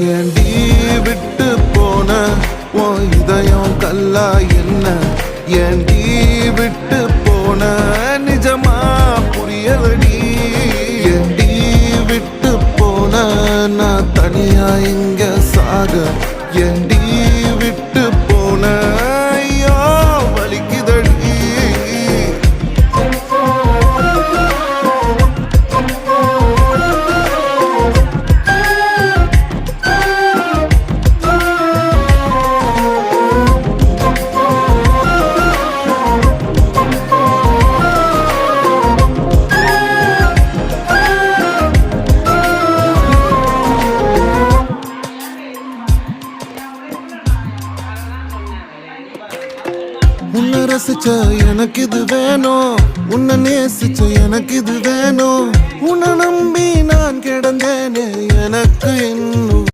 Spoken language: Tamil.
ஏண்டி விட்டு போன உன் இதயம் கல்லா என்ன ஏண்டி விட்டு போன நிஜமா புரியலடி ஏண்டி விட்டு போன நான் தனியா இங்க சாக ஏண்டி விட்டு போன ஐயோ வலிக்குதடி உன்னை ரசிச்ச எனக்கு இது வேணும் உன்னை நேசிச்ச எனக்கு இது வேணும் உன்னை நம்பி நான் கிடந்தேனே எனக்கு இன்னும்